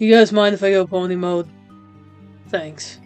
You guys mind if I go pony mode? Thanks.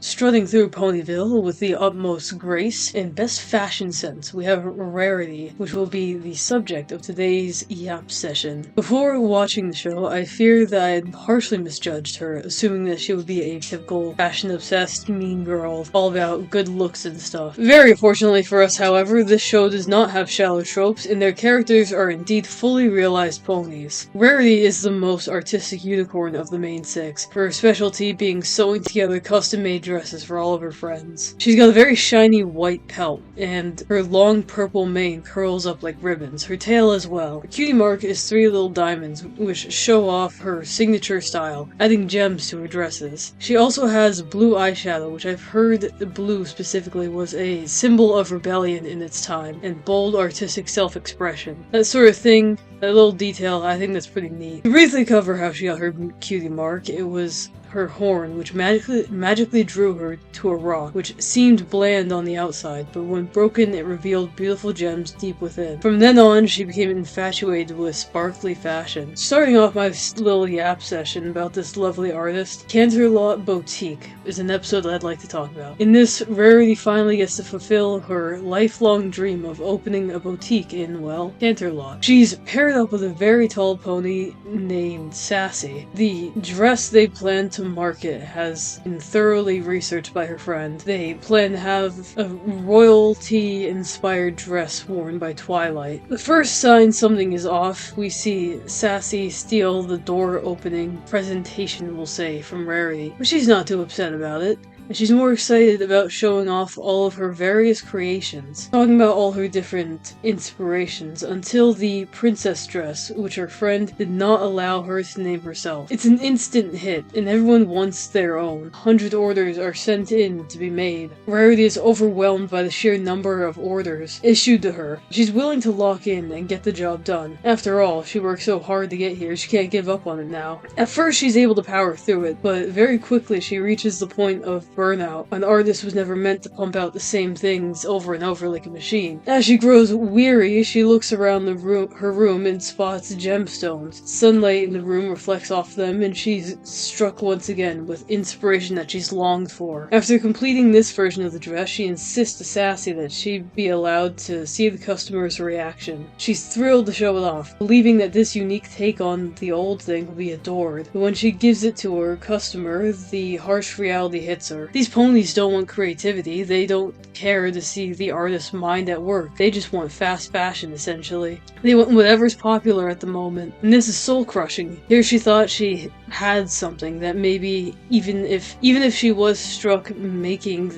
Strutting through Ponyville with the utmost grace and best fashion sense, we have Rarity, which will be the subject of today's yap session. Before watching the show, I fear that I had harshly misjudged her, assuming that she would be a typical fashion-obsessed mean girl, all about good looks and stuff. Very fortunately for us, however, this show does not have shallow tropes, and their characters are indeed fully realized ponies. Rarity is the most artistic unicorn of the main six, her specialty being sewing together custom-made dresses for all of her friends. She's got a very shiny white pelt, and her long purple mane curls up like ribbons, her tail as well. Her cutie mark is 3 little diamonds, which show off her signature style, adding gems to her dresses. She also has blue eyeshadow, which I've heard the blue specifically was a symbol of rebellion in its time, and bold artistic self-expression. That sort of thing, that little detail, I think that's pretty neat. To briefly cover how she got her cutie mark, it was her horn, which magically drew her to a rock, which seemed bland on the outside, but when broken it revealed beautiful gems deep within. From then on, she became infatuated with sparkly fashion. Starting off my little yap session about this lovely artist, Canterlot Boutique is an episode that I'd like to talk about. In this, Rarity finally gets to fulfill her lifelong dream of opening a boutique in, well, Canterlot. She's paired up with a very tall pony named Sassy. The dress they plan to market has been thoroughly researched by her friend. They plan to have a royalty-inspired dress worn by Twilight. The first sign something is off, we see Sassy steal the door-opening presentation, we'll say, from Rarity, but she's not too upset about it. And she's more excited about showing off all of her various creations, talking about all her different inspirations, until the princess dress, which her friend did not allow her to name herself. It's an instant hit, and everyone wants their own. 100 orders are sent in to be made. Rarity is overwhelmed by the sheer number of orders issued to her. She's willing to lock in and get the job done. After all, she worked so hard to get here, she can't give up on it now. At first she's able to power through it, but very quickly she reaches the point of burnout. An artist was never meant to pump out the same things over and over like a machine. As she grows weary, she looks around her room and spots gemstones. Sunlight in the room reflects off them, and she's struck once again with inspiration that she's longed for. After completing this version of the dress, she insists to Sassy that she be allowed to see the customer's reaction. She's thrilled to show it off, believing that this unique take on the old thing will be adored. But when she gives it to her customer, the harsh reality hits her. These ponies don't want creativity, they don't care to see the artist's mind at work. They just want fast fashion, essentially. They want whatever's popular at the moment, and this is soul-crushing. Here she thought she had something that maybe even if she was stuck making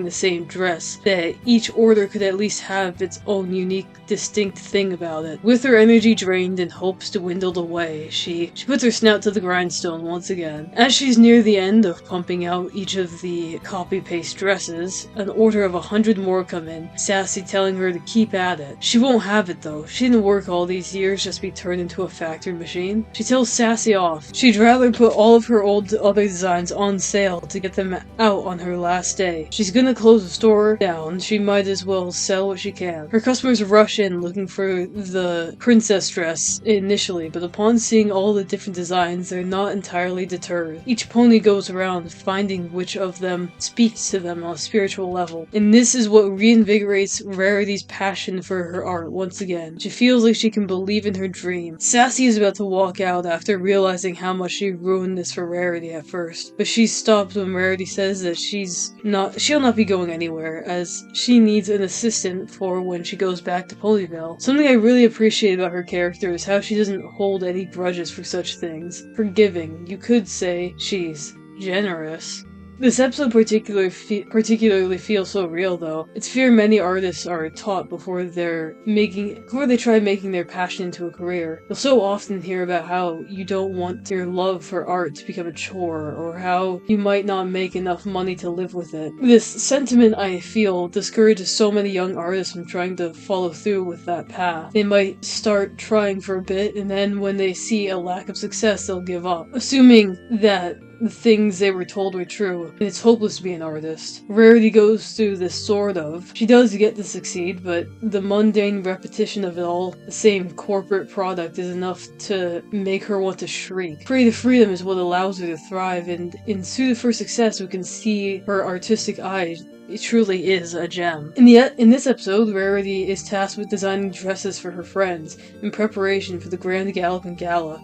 the same dress, that each order could at least have its own unique, distinct thing about it. With her energy drained and hopes dwindled away, she puts her snout to the grindstone once again. As she's near the end of pumping out each of the copy-paste dresses, an order of 100 more come in, Sassy telling her to keep at it. She won't have it though. She didn't work all these years just to be turned into a factory machine. She tells Sassy off. She'd rather put all of her other designs on sale to get them out on her last day. She's gonna close the store down. She might as well sell what she can. Her customers rush in looking for the princess dress initially, but upon seeing all the different designs, they're not entirely deterred. Each pony goes around finding which of them speaks to them on a spiritual level, and this is what reinvigorates Rarity's passion for her art once again. She feels like she can believe in her dream. Sassy is about to walk out after realizing how much she ruined this for Rarity at first, but she's stopped when Rarity says that she'll not be going anywhere, as she needs an assistant for when she goes back to Ponyville. Something I really appreciate about her character is how she doesn't hold any grudges for such things. Forgiving, you could say she's generous. This episode particularly feels so real though. It's fear many artists are taught before they try making their passion into a career. You'll so often hear about how you don't want your love for art to become a chore, or how you might not make enough money to live with it. This sentiment, I feel, discourages so many young artists from trying to follow through with that path. They might start trying for a bit, and then when they see a lack of success, they'll give up, assuming that the things they were told were true, and it's hopeless to be an artist. Rarity goes through this sort of. She does get to succeed, but the mundane repetition of it all, the same corporate product, is enough to make her want to shriek. Creative freedom is what allows her to thrive, and in Suited for Success we can see her artistic eye. It truly is a gem. In this episode, Rarity is tasked with designing dresses for her friends in preparation for the Grand Galloping Gala.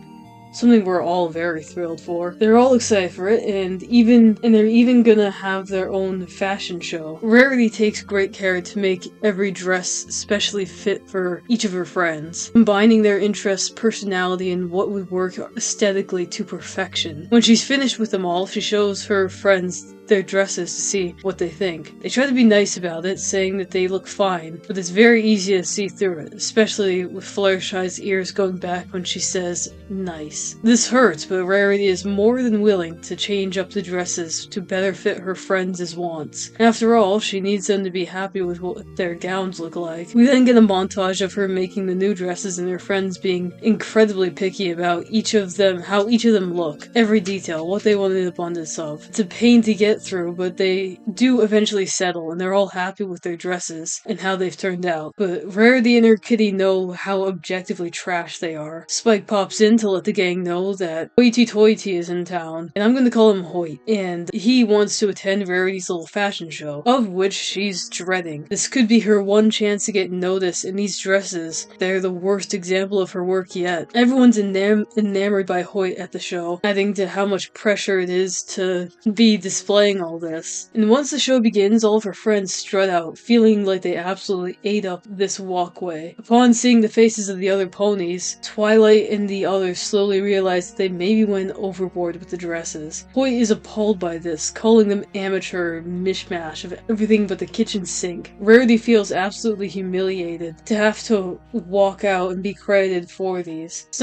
Something we're all very thrilled for. They're all excited for it, and they're even gonna have their own fashion show. Rarity takes great care to make every dress specially fit for each of her friends, combining their interests, personality, and what would work aesthetically to perfection. When she's finished with them all, she shows her friends their dresses to see what they think. They try to be nice about it, saying that they look fine, but it's very easy to see through it, especially with Fluttershy's ears going back when she says nice. This hurts, but Rarity is more than willing to change up the dresses to better fit her friends' wants. After all, she needs them to be happy with what their gowns look like. We then get a montage of her making the new dresses and their friends being incredibly picky about how each of them look. Every detail, what they want an abundance of. It's a pain to get through, but they do eventually settle, and they're all happy with their dresses and how they've turned out. But Rarity and her kitty know how objectively trash they are. Spike pops in to let the gang know that Hoity-Toity is in town, and I'm gonna call him Hoyt, and he wants to attend Rarity's little fashion show, of which she's dreading. This could be her one chance to get noticed, and these dresses, they're the worst example of her work yet. Everyone's enamored by Hoyt at the show, adding to how much pressure it is to be displaying all this. And once the show begins, all of her friends strut out, feeling like they absolutely ate up this walkway. Upon seeing the faces of the other ponies, Twilight and the others slowly realize that they maybe went overboard with the dresses. Hoyt is appalled by this, calling them amateur mishmash of everything but the kitchen sink. Rarity feels absolutely humiliated to have to walk out and be credited for these. It's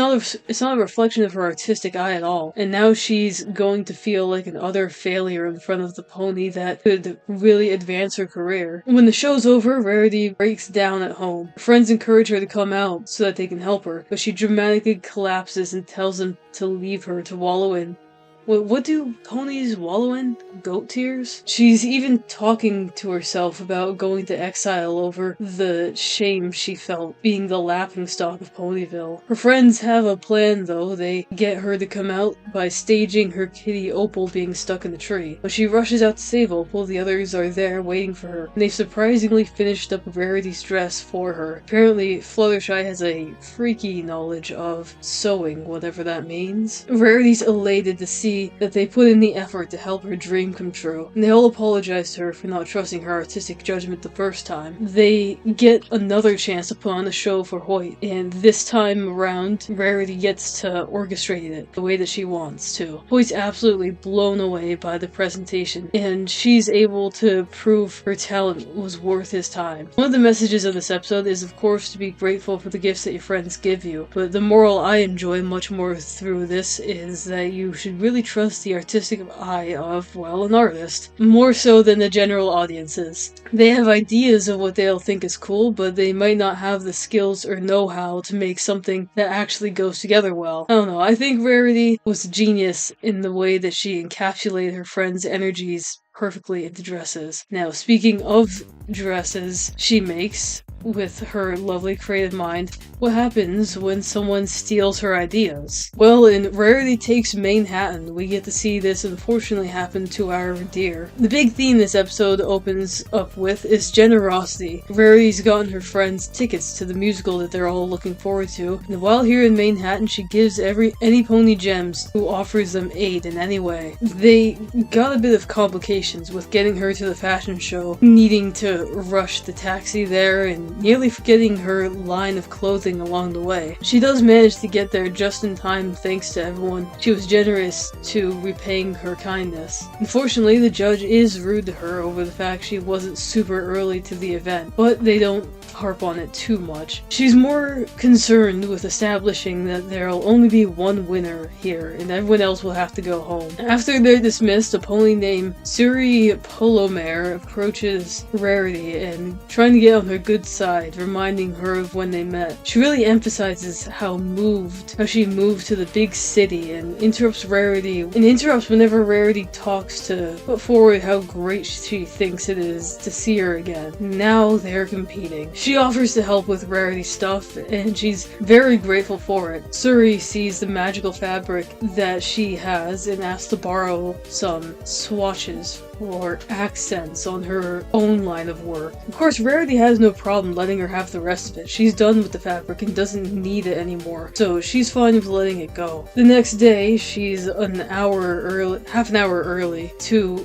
not a reflection of her artistic eye at all, and now she's going to feel like an utter failure in front of the pony that could really advance her career. When the show's over, Rarity breaks down at home. Her friends encourage her to come out so that they can help her, but she dramatically collapses and tells them to leave her to wallow in. What do ponies wallow in? Goat tears? She's even talking to herself about going to exile over the shame she felt being the laughingstock of Ponyville. Her friends have a plan though. They get her to come out by staging her kitty Opal being stuck in the tree. When she rushes out to save Opal, the others are there waiting for her, and they've surprisingly finished up Rarity's dress for her. Apparently, Fluttershy has a freaky knowledge of sewing, whatever that means. Rarity's elated to see that they put in the effort to help her dream come true, and they all apologize to her for not trusting her artistic judgment the first time. They get another chance to put on a show for Hoyt, and this time around, Rarity gets to orchestrate it the way that she wants to. Hoyt's absolutely blown away by the presentation, and she's able to prove her talent was worth his time. One of the messages of this episode is, of course, to be grateful for the gifts that your friends give you, but the moral I enjoy much more through this is that you should really trust the artistic eye of, well, an artist, more so than the general audiences. They have ideas of what they'll think is cool, but they might not have the skills or know-how to make something that actually goes together well. I don't know, I think Rarity was a genius in the way that she encapsulated her friends' energies perfectly into dresses. Now, speaking of dresses she makes with her lovely creative mind, what happens when someone steals her ideas? Well, in Rarity Takes Manhattan, we get to see this unfortunately happen to our dear. The big theme this episode opens up with is generosity. Rarity's gotten her friends tickets to the musical that they're all looking forward to, and while here in Manhattan, she gives any pony gems who offers them aid in any way. They got a bit of complications with getting her to the fashion show, needing to rush the taxi there, and nearly forgetting her line of clothing along the way. She does manage to get there just in time thanks to everyone she was generous to repaying her kindness. Unfortunately, the judge is rude to her over the fact she wasn't super early to the event, but they don't harp on it too much. She's more concerned with establishing that there'll only be one winner here, and everyone else will have to go home. After they're dismissed, a pony named Suri Polomare approaches Rarity and trying to get on her good side side, reminding her of when they met. She really emphasizes how she moved to the big city, and interrupts whenever Rarity talks to put forward how great she thinks it is to see her again. Now they're competing. She offers to help with Rarity stuff, and she's very grateful for it. Suri sees the magical fabric that she has and asks to borrow some swatches or accents on her own line of work. Of course, Rarity has no problem letting her have the rest of it. She's done with the fabric and doesn't need it anymore, so she's fine with letting it go. The next day, she's half an hour early to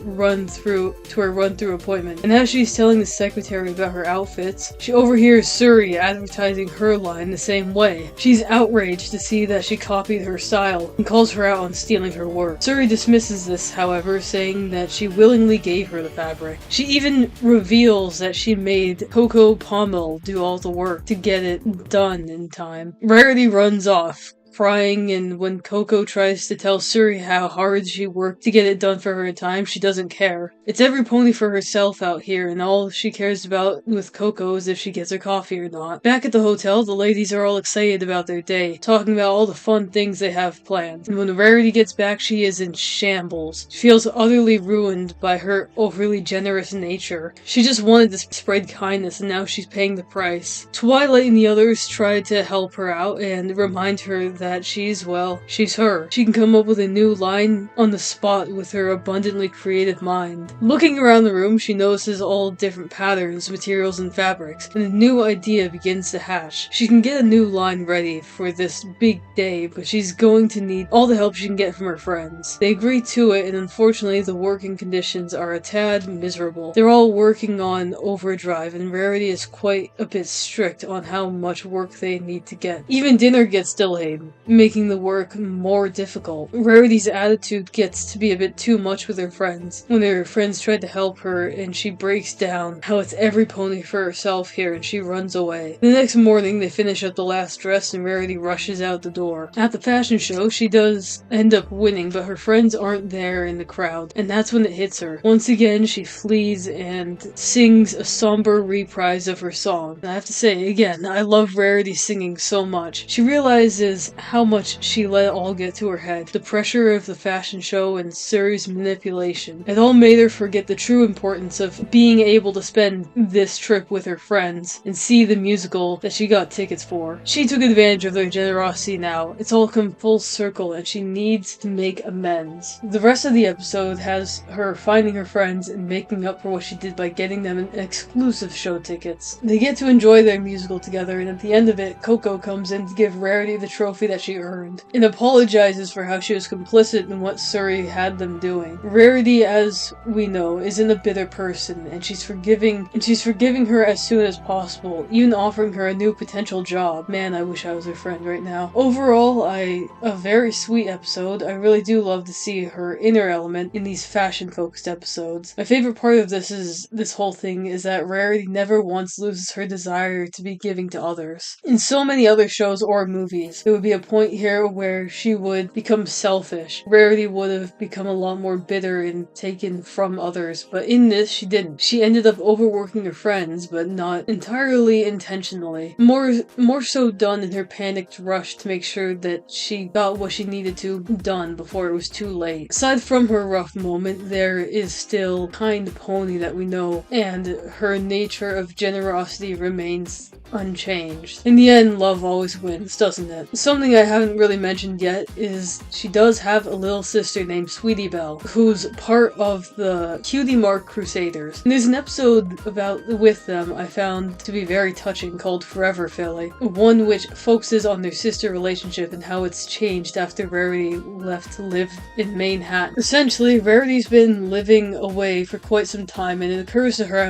her run-through appointment, and as she's telling the secretary about her outfits, she overhears Suri advertising her line the same way. She's outraged to see that she copied her style and calls her out on stealing her work. Suri dismisses this, however, saying that she willingly gave her the fabric. She even reveals that she made Coco Pommel do all the work to get it done in time. Rarity runs off, crying, and when Coco tries to tell Suri how hard she worked to get it done for her in time, she doesn't care. It's every pony for herself out here, and all she cares about with Coco is if she gets her coffee or not. Back at the hotel, the ladies are all excited about their day, talking about all the fun things they have planned. And when Rarity gets back, she is in shambles. She feels utterly ruined by her overly generous nature. She just wanted to spread kindness, and now she's paying the price. Twilight and the others try to help her out and remind her that she's her. She can come up with a new line on the spot with her abundantly creative mind. Looking around the room, she notices all different patterns, materials, and fabrics, and a new idea begins to hatch. She can get a new line ready for this big day, but she's going to need all the help she can get from her friends. They agree to it, and unfortunately the working conditions are a tad miserable. They're all working on overdrive, and Rarity is quite a bit strict on how much work they need to get. Even dinner gets delayed, making the work more difficult. Rarity's attitude gets to be a bit too much with her friends. When her friends try to help her, and she breaks down how it's every pony for herself here, and she runs away. The next morning, they finish up the last dress, and Rarity rushes out the door. At the fashion show, she does end up winning, but her friends aren't there in the crowd, and that's when it hits her. Once again, she flees and sings a somber reprise of her song. And I have to say, again, I love Rarity singing so much. She realizes how much she let it all get to her head. The pressure of the fashion show and Suri's manipulation. It all made her forget the true importance of being able to spend this trip with her friends and see the musical that she got tickets for. She took advantage of their generosity now. It's all come full circle, and she needs to make amends. The rest of the episode has her finding her friends and making up for what she did by getting them exclusive show tickets. They get to enjoy their musical together, and at the end of it, Coco comes in to give Rarity the trophy that she earned, and apologizes for how she was complicit in what Suri had them doing. Rarity, as we know, isn't a bitter person, and she's forgiving her as soon as possible, even offering her a new potential job. Man, I wish I was her friend right now. Overall, a very sweet episode. I really do love to see her inner element in these fashion-focused episodes. My favorite part of this whole thing is that Rarity never once loses her desire to be giving to others. In so many other shows or movies, there would be a point here where she would become selfish. Rarity would have become a lot more bitter and taken from others, but in this, she didn't. She ended up overworking her friends, but not entirely intentionally. More so done in her panicked rush to make sure that she got what she needed to done before it was too late. Aside from her rough moment, there is still kind pony that we know, and her nature of generosity remains unchanged. In the end, love always wins, doesn't it? Something I haven't really mentioned yet is she does have a little sister named Sweetie Belle, who's part of the Cutie Mark Crusaders. And there's an episode with them I found to be very touching called Forever Philly, one which focuses on their sister relationship and how it's changed after Rarity left to live in Manhattan. Essentially, Rarity's been living away for quite some time, and it occurs to her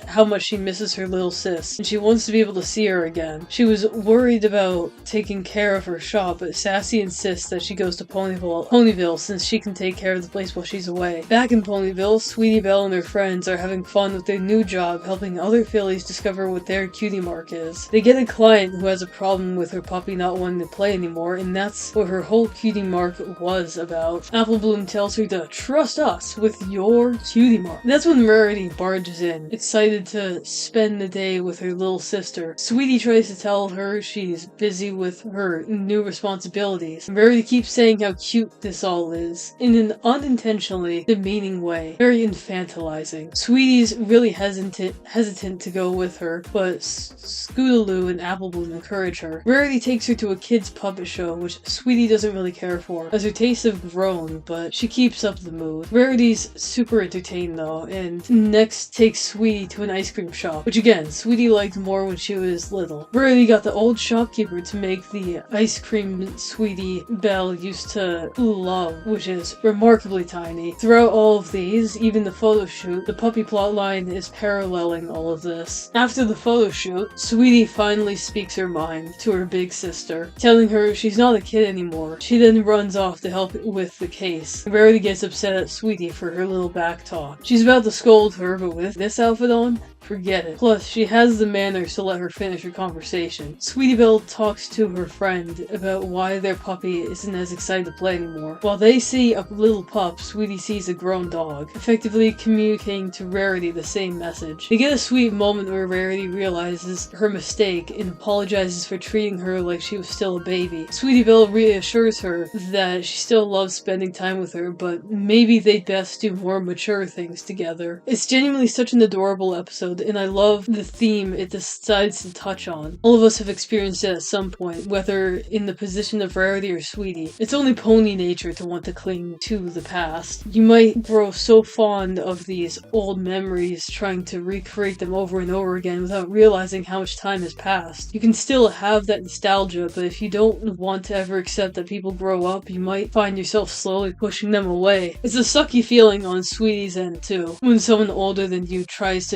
how much she misses her little sis, and she wants to be able to see her again. She was worried about taking care of her shop, but Sassy insists that she goes to Ponyville since she can take care of the place while she's away. Back in Ponyville, Sweetie Belle and her friends are having fun with their new job, helping other fillies discover what their cutie mark is. They get a client who has a problem with her puppy not wanting to play anymore, and that's what her whole cutie mark was about. Apple Bloom tells her to trust us with your cutie mark. That's when Rarity barges in, excited to spend the day with her little sister. Sweetie tries to tell her she's busy with her new responsibilities. Rarity keeps saying how cute this all is, in an unintentionally demeaning way, very infantilizing. Sweetie's really hesitant to go with her, but Scootaloo and Apple Bloom encourage her. Rarity takes her to a kid's puppet show, which Sweetie doesn't really care for, as her tastes have grown, but she keeps up the mood. Rarity's super entertained though, and next takes Sweetie to an ice cream shop, which again, Sweetie liked more when she was little. Rarity got the old shopkeeper to make the ice cream Sweetie Belle used to love, which is remarkably tiny. Throughout all of these, even the photo shoot, the puppy plotline is paralleling all of this. After the photo shoot, Sweetie finally speaks her mind to her big sister, telling her she's not a kid anymore. She then runs off to help with the case. Rarity gets upset at Sweetie for her little back talk. She's about to scold her, but with this outfit on, forget it. Plus, she has the manners to let her finish her conversation. Sweetie Belle talks to her friend about why their puppy isn't as excited to play anymore. While they see a little pup, Sweetie sees a grown dog, effectively communicating to Rarity the same message. They get a sweet moment where Rarity realizes her mistake and apologizes for treating her like she was still a baby. Sweetie Belle reassures her that she still loves spending time with her, but maybe they'd best do more mature things together. It's genuinely such an adorable episode, and I love the theme it decides to touch on. All of us have experienced it at some point, whether in the position of Rarity or Sweetie. It's only pony nature to want to cling to the past. You might grow so fond of these old memories, trying to recreate them over and over again without realizing how much time has passed. You can still have that nostalgia, but if you don't want to ever accept that people grow up, you might find yourself slowly pushing them away. It's a sucky feeling on Sweetie's end too, when someone older than you tries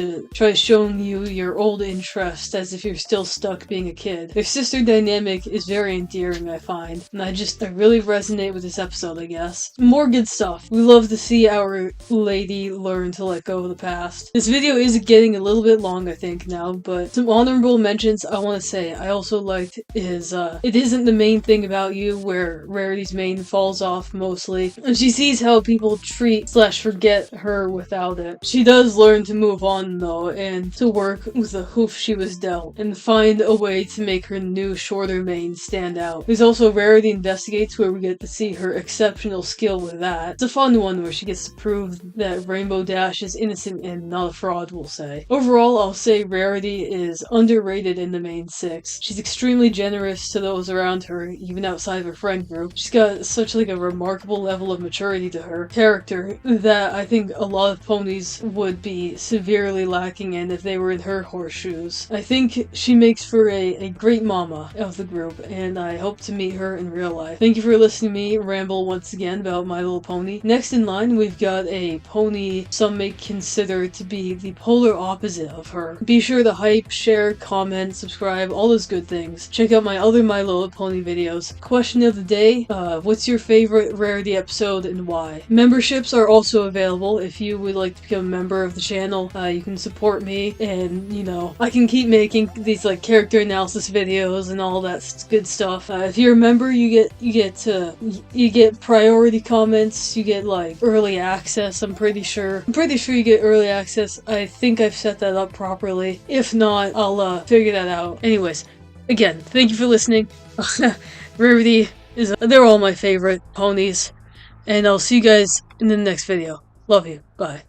showing you your old interest as if you're still stuck being a kid. Their sister dynamic is very endearing, I find, and I really resonate with this episode, I guess. More good stuff. We love to see our lady learn to let go of the past. This video is getting a little bit long, I think, now, but some honorable mentions I want to say I also liked is, it isn't the main thing about you, where Rarity's mane falls off mostly, and she sees how people treat/forget her without it. She does learn to move on though, and to work with the hoof she was dealt, and find a way to make her new shorter mane stand out. There's also Rarity Investigates, where we get to see her exceptional skill with that. It's a fun one where she gets to prove that Rainbow Dash is innocent and not a fraud, we'll say. Overall, I'll say Rarity is underrated in the main six. She's extremely generous to those around her, even outside of her friend group. She's got such a remarkable level of maturity to her character that I think a lot of ponies would be severely lacking in if they were in her horseshoes. I think she makes for a great mama of the group, and I hope to meet her in real life. Thank you for listening to me ramble once again about My Little Pony. Next in line, we've got a pony some may consider to be the polar opposite of her. Be sure to hype, share, comment, subscribe, all those good things. Check out my other My Little Pony videos. Question of the day, what's your favorite Rarity episode and why? Memberships are also available if you would like to become a member of the channel. You can support me, and I can keep making these character analysis videos and all that good stuff. If you're a member, you get priority comments, you get early access. I'm pretty sure you get early access. I think I've set that up properly. If not, I'll figure that out. Anyways, again, thank you for listening. Rarity they're all my favorite ponies, and I'll see you guys in the next video. Love you. Bye.